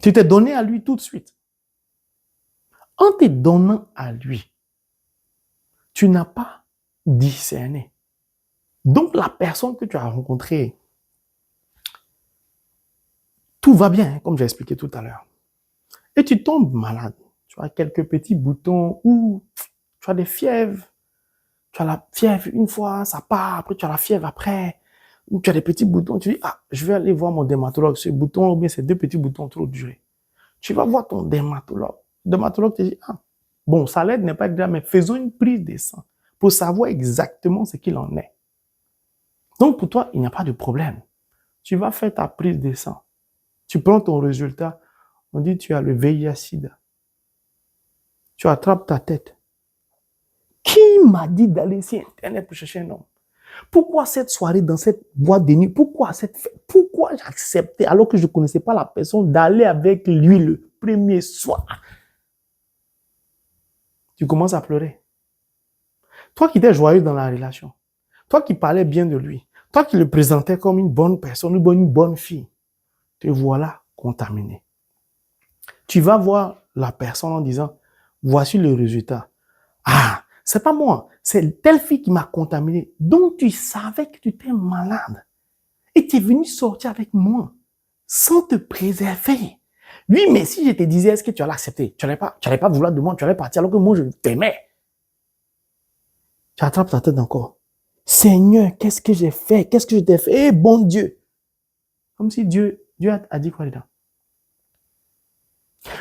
Tu t'es donné à lui tout de suite. En te donnant à lui, tu n'as pas discerné. Donc la personne que tu as rencontrée, tout va bien, comme j'ai expliqué tout à l'heure. Et tu tombes malade. Tu as quelques petits boutons ou tu as des fièvres. Tu as la fièvre une fois, ça part, après tu as la fièvre après. Ou tu as des petits boutons, tu dis, je vais aller voir mon dermatologue. Ce bouton ou bien ces deux petits boutons ont trop duré. Tu vas voir ton dermatologue. Le dermatologue te dit, bon, ça l'aide n'est pas grave, mais faisons une prise de sang pour savoir exactement ce qu'il en est. Donc pour toi, il n'y a pas de problème. Tu vas faire ta prise de sang. Tu prends ton résultat. On dit, tu as le VIH-Sida. Tu attrapes ta tête. Qui m'a dit d'aller sur Internet pour chercher un homme? Pourquoi cette soirée dans cette boîte de nuit? Pourquoi j'ai accepté, alors que je ne connaissais pas la personne, d'aller avec lui le premier soir? Tu commences à pleurer. Toi qui étais joyeux dans la relation, toi qui parlais bien de lui, toi qui le présentais comme une bonne personne, une bonne fille, te voilà contaminé. Tu vas voir la personne en disant, voici le résultat. C'est pas moi, c'est telle fille qui m'a contaminé. Donc tu savais que tu étais malade. Et tu es venu sortir avec moi, sans te préserver. Oui, mais si je te disais, est-ce que tu allais accepter? Tu n'allais pas vouloir de moi, tu allais partir alors que moi je t'aimais. Tu attrapes ta tête encore. Seigneur, qu'est-ce que j'ai fait? Qu'est-ce que je t'ai fait? Eh, bon Dieu! Comme si Dieu a dit quoi dedans?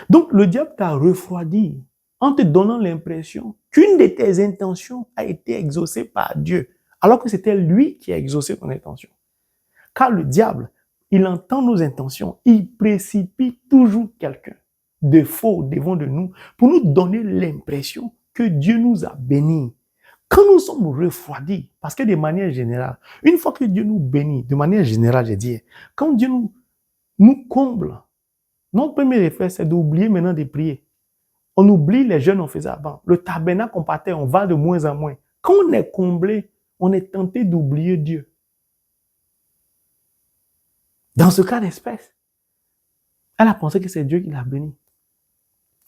Donc, le diable t'a refroidi en te donnant l'impression qu'une de tes intentions a été exaucée par Dieu, alors que c'était lui qui a exaucé ton intention. Car le diable, il entend nos intentions, il précipite toujours quelqu'un. de faux devant de nous pour nous donner l'impression que Dieu nous a bénis. Quand nous sommes refroidis, parce que de manière générale, une fois que Dieu nous bénit, de manière générale, j'ai dit, quand Dieu nous comble, notre premier réflexe, c'est d'oublier maintenant de prier. On oublie les jeûnes qu'on faisait avant. Le tabernacle qu'on partait, on va de moins en moins. Quand on est comblé, on est tenté d'oublier Dieu. Dans ce cas d'espèce, elle a pensé que c'est Dieu qui l'a béni.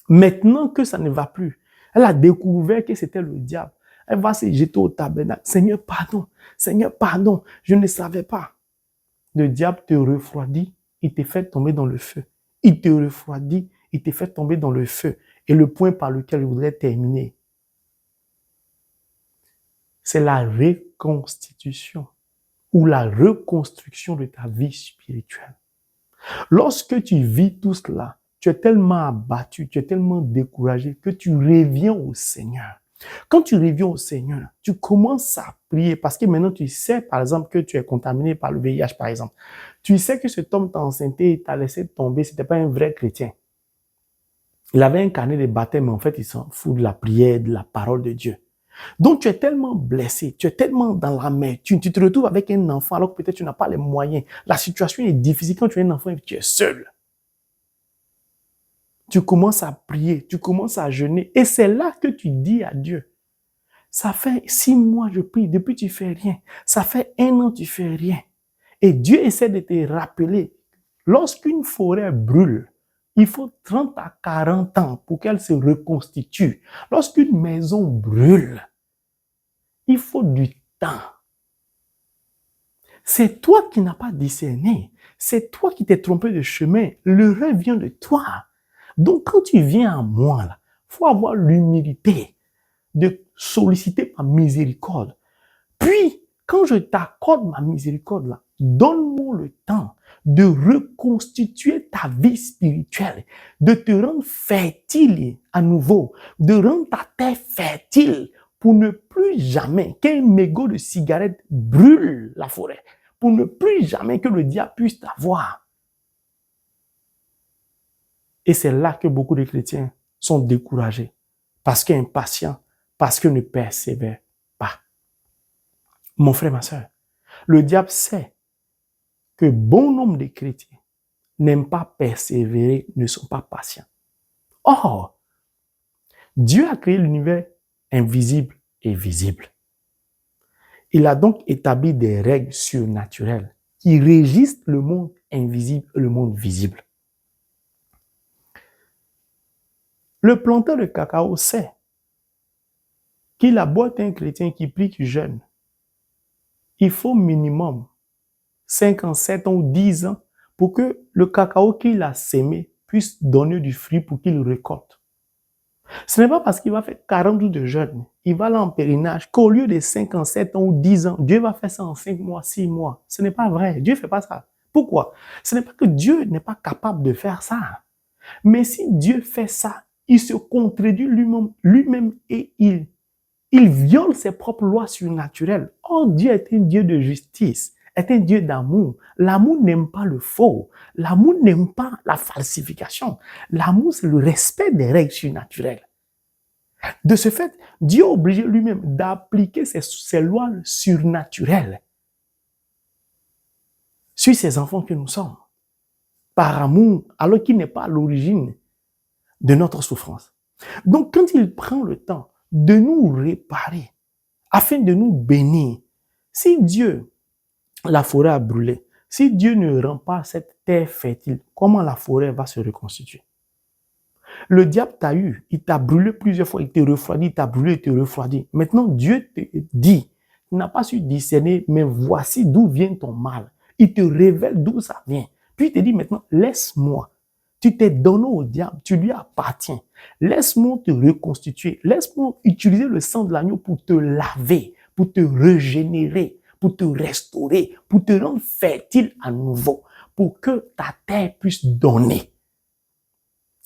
Maintenant que ça ne va plus, elle a découvert que c'était le diable. Elle va se jeter au tabernacle. Seigneur, pardon, je ne savais pas. Le diable te refroidit, il te fait tomber dans le feu. Il te refroidit, il te fait tomber dans le feu. Et le point par lequel je voudrais terminer, c'est la reconstitution ou la reconstruction de ta vie spirituelle. Lorsque tu vis tout cela, tu es tellement abattu, tu es tellement découragé que tu reviens au Seigneur. Quand tu reviens au Seigneur, tu commences à prier parce que maintenant tu sais, par exemple, que tu es contaminé par le VIH, par exemple. Tu sais que cet homme t'a enceinté et t'a laissé tomber, c'était pas un vrai chrétien. Il avait un carnet de baptême, mais en fait, il s'en fout de la prière, de la parole de Dieu. Donc, tu es tellement blessé, tu es tellement dans la mer, tu te retrouves avec un enfant alors que peut-être tu n'as pas les moyens. La situation est difficile quand tu es un enfant et que tu es seul. Tu commences à prier, tu commences à jeûner et c'est là que tu dis à Dieu, ça fait 6 mois je prie, depuis tu fais rien. Ça fait 1 an tu fais rien. Et Dieu essaie de te rappeler, lorsqu'une forêt brûle, il faut 30 à 40 ans pour qu'elle se reconstitue. Lorsqu'une maison brûle, il faut du temps. C'est toi qui n'as pas discerné. C'est toi qui t'es trompé de chemin. L'erreur vient de toi. Donc, quand tu viens à moi, il faut avoir l'humilité de solliciter ma miséricorde. Puis, quand je t'accorde ma miséricorde, là, donne-moi le temps de reconstituer ta vie spirituelle, de te rendre fertile à nouveau, de rendre ta terre fertile pour ne plus jamais qu'un mégot de cigarette brûle la forêt, pour ne plus jamais que le diable puisse t'avoir. Et c'est là que beaucoup de chrétiens sont découragés, parce qu'impatients, parce qu'ils ne persévèrent pas. Mon frère, ma soeur, le diable sait que bon nombre de chrétiens n'aiment pas persévérer, ne sont pas patients. Or, Dieu a créé l'univers invisible et visible. Il a donc établi des règles surnaturelles qui régissent le monde invisible et le monde visible. Le planteur de cacao sait qu'il a beau être un chrétien qui prie, qui jeûne, il faut minimum 5 ans, 7 ans ou 10 ans pour que le cacao qu'il a sémé puisse donner du fruit pour qu'il récolte. Ce n'est pas parce qu'il va faire 40 jours de jeûne, il va aller en pèlerinage, qu'au lieu de 5 ans, 7 ans ou 10 ans, Dieu va faire ça en 5 mois, 6 mois. Ce n'est pas vrai. Dieu ne fait pas ça. Pourquoi? Ce n'est pas que Dieu n'est pas capable de faire ça. Mais si Dieu fait ça, il se contredit lui-même et il viole ses propres lois surnaturelles. Or, Dieu est un Dieu de justice, est un Dieu d'amour. L'amour n'aime pas le faux. L'amour n'aime pas la falsification. L'amour, c'est le respect des règles surnaturelles. De ce fait, Dieu a obligé lui-même d'appliquer ses lois surnaturelles sur ces enfants que nous sommes, par amour, alors qu'il n'est pas à l'origine de notre souffrance. Donc, quand il prend le temps de nous réparer, afin de nous bénir, si Dieu, la forêt a brûlé, si Dieu ne rend pas cette terre fertile, comment la forêt va se reconstituer? Le diable t'a eu, il t'a brûlé plusieurs fois, il t'a refroidi, il t'a brûlé, il t'a refroidi. Maintenant, Dieu te dit, tu n'as pas su discerner, mais voici d'où vient ton mal. Il te révèle d'où ça vient. Puis il te dit maintenant, laisse-moi. Tu t'es donné au diable, tu lui appartiens. Laisse-moi te reconstituer. Laisse-moi utiliser le sang de l'agneau pour te laver, pour te régénérer, pour te restaurer, pour te rendre fertile à nouveau, pour que ta terre puisse donner.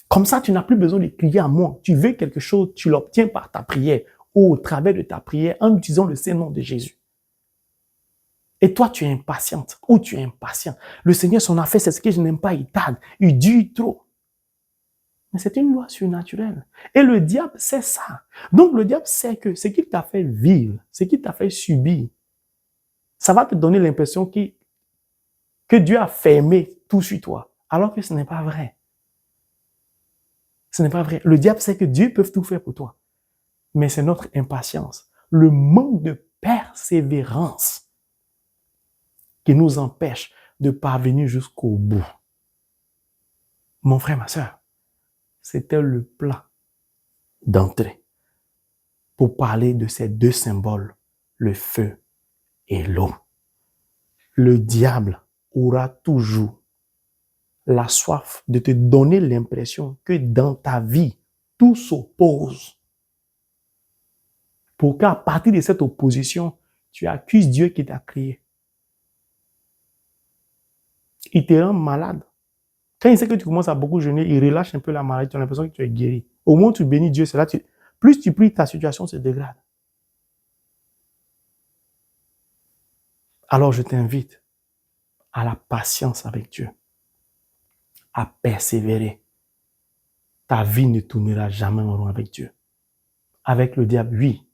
Comme ça, tu n'as plus besoin de crier à moi. Tu veux quelque chose, tu l'obtiens par ta prière ou au travers de ta prière en utilisant le Saint-Nom de Jésus. Et toi, tu es impatiente ou tu es impatient. Le Seigneur, son affaire, c'est ce que je n'aime pas, il tarde, il dure trop. Mais c'est une loi surnaturelle. Et le diable sait ça. Donc le diable sait que ce qu'il t'a fait vivre, ce qu'il t'a fait subir, ça va te donner l'impression que Dieu a fermé tout sur toi. Alors que ce n'est pas vrai. Ce n'est pas vrai. Le diable sait que Dieu peut tout faire pour toi. Mais c'est notre impatience, le manque de persévérance qui nous empêche de parvenir jusqu'au bout. Mon frère, ma soeur, c'était le plan d'entrée pour parler de ces deux symboles, le feu et l'eau. Le diable aura toujours la soif de te donner l'impression que dans ta vie, tout s'oppose. Pour qu'à partir de cette opposition, tu accuses Dieu qui t'a créé. Il te rend malade. Quand il sait que tu commences à beaucoup jeûner, il relâche un peu la maladie, tu as l'impression que tu es guéri. Au moment où tu bénis Dieu, c'est là que plus tu pries, ta situation se dégrade. Alors je t'invite à la patience avec Dieu, à persévérer. Ta vie ne tournera jamais en rond avec Dieu. Avec le diable, oui,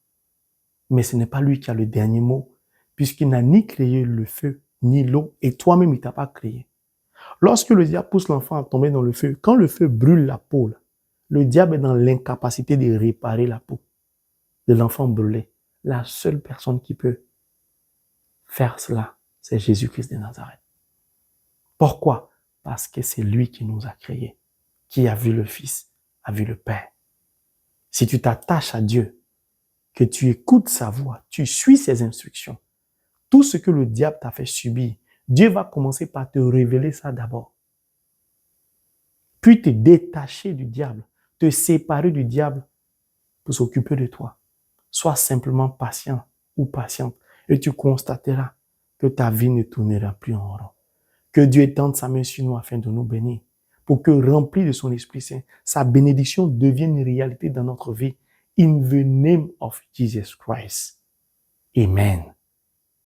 mais ce n'est pas lui qui a le dernier mot, puisqu'il n'a ni créé le feu, ni l'eau, et toi-même, il ne t'a pas créé. Lorsque le diable pousse l'enfant à tomber dans le feu, quand le feu brûle la peau, le diable est dans l'incapacité de réparer la peau de l'enfant brûlé. La seule personne qui peut faire cela, c'est Jésus-Christ de Nazareth. Pourquoi? Parce que c'est lui qui nous a créés. Qui a vu le Fils, a vu le Père. Si tu t'attaches à Dieu, que tu écoutes sa voix, tu suis ses instructions, tout ce que le diable t'a fait subir, Dieu va commencer par te révéler ça d'abord. Puis te détacher du diable, te séparer du diable pour s'occuper de toi. Sois simplement patient ou patiente et tu constateras que ta vie ne tournera plus en rond. Que Dieu étende sa main sur nous afin de nous bénir, pour que, rempli de son Esprit Saint, sa bénédiction devienne une réalité dans notre vie. In the name of Jesus Christ. Amen.